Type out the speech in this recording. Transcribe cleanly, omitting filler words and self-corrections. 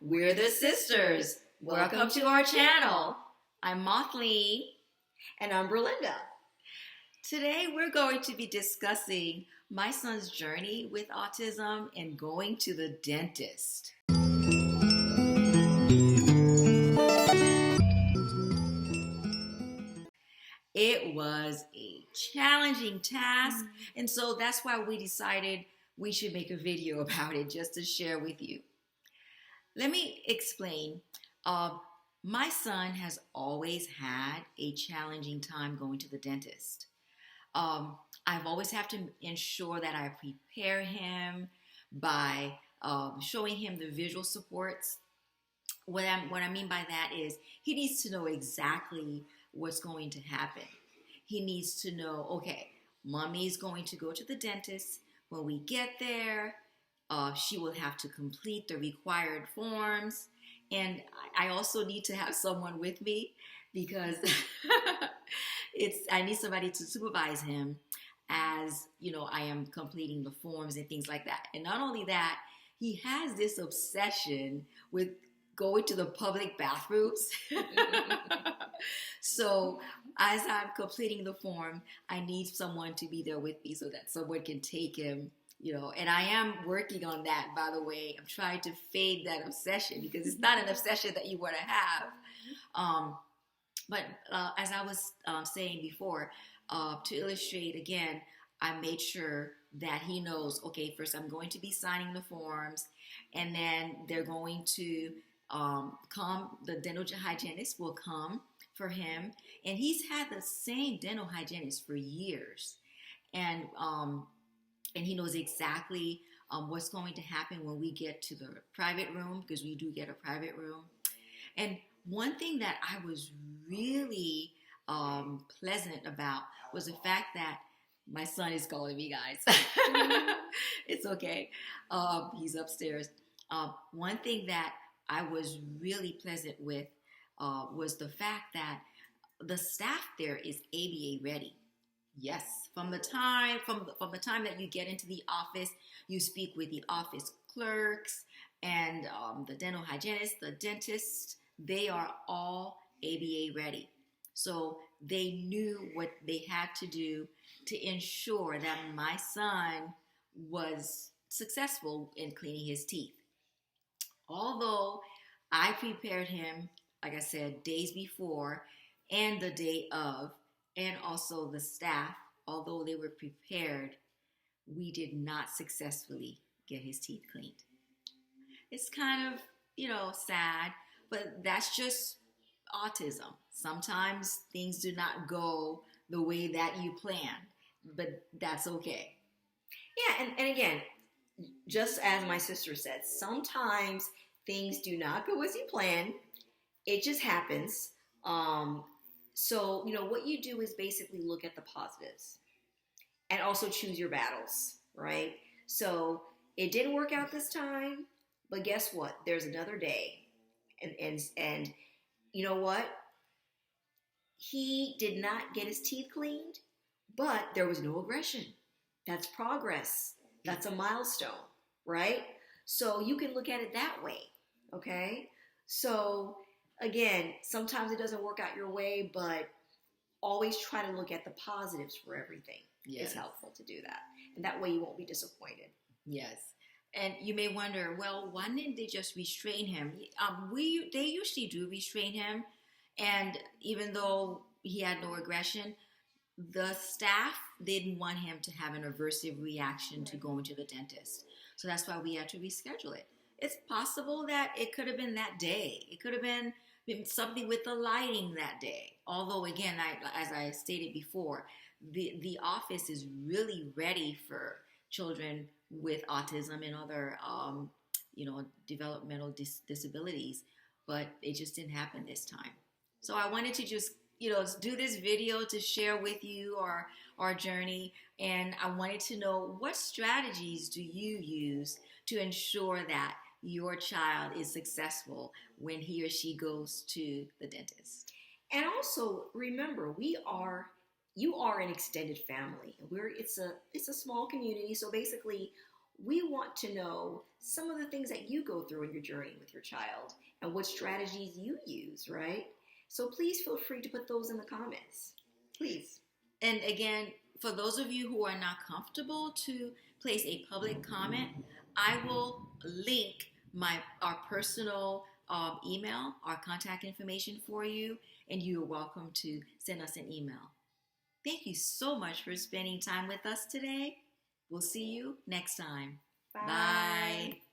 We're the sisters. Welcome to our channel. I'm Mothly. And I'm Berlinda. Today we're going to be discussing my son's journey with autism and going to the dentist. It was a challenging task, and so that's why we decided we should make a video about it just to share with you. Let me explain. My son has always had a challenging time going to the dentist. I've always have to ensure that I prepare him by showing him the visual supports. What I mean by that is he needs to know exactly what's going to happen. He needs to know, okay, mommy's going to go to the dentist. When we get there, she will have to complete the required forms. And I also need to have someone with me because I need somebody to supervise him as, I am completing the forms and things like that. And not only that, he has this obsession with going to the public bathrooms. So as I'm completing the form, I need someone to be there with me so that someone can take him, and I am working on that, by the way. I'm trying to fade that obsession because it's not an obsession that you want to have. But as I was saying before, to illustrate again, I made sure that he knows, okay, first I'm going to be signing the forms, and then they're going to come, the dental hygienist will come for him, and he's had the same dental hygienist for years, and he knows exactly what's going to happen when we get to the private room, because we do get a private room. And one thing that I was really pleasant about was the fact that my son is calling me, guys. It's okay. He's upstairs. One thing that I was really pleasant with was the fact that the staff there is ABA ready. Yes, from the time that you get into the office, you speak with the office clerks and the dental hygienist, the dentist. They are all ABA ready. So they knew what they had to do to ensure that my son was successful in cleaning his teeth. Although I prepared him, like I said, days before and the day of, and also the staff, although they were prepared, we did not successfully get his teeth cleaned. It's kind of, sad, but that's just autism. Sometimes things do not go the way that you planned, but that's okay. Yeah, and again, just as my sister said, sometimes things do not go as you plan. It just happens. So, what you do is basically look at the positives and also choose your battles, right? So it didn't work out this time, but guess what? There's another day. And you know what? He did not get his teeth cleaned, but there was no aggression. That's progress. That's a milestone, right? So you can look at it that way, okay? So again, sometimes it doesn't work out your way, but always try to look at the positives for everything. Yes. It's helpful to do that. And that way you won't be disappointed. Yes. And you may wonder, well, why didn't they just restrain him? They usually do restrain him. And even though he had no aggression, the staff didn't want him to have an aversive reaction to going to the dentist. So that's why we had to reschedule it. It's possible that it could have been that day. It could have been something with the lighting that day. Although, again, as I stated before, the office is really ready for children with autism and other, developmental disabilities. But it just didn't happen this time. So I wanted to just, do this video to share with you our journey. And I wanted to know, what strategies do you use to ensure that your child is successful when he or she goes to the dentist? And also remember, you are an extended family. It's a small community, so basically we want to know some of the things that you go through in your journey with your child and what strategies you use, right? So please feel free to put those in the comments. Please. And again, for those of you who are not comfortable to place a public comment, I will link our personal email, our contact information for you, and you are welcome to send us an email. Thank you so much for spending time with us today. We'll see you next time. Bye. Bye.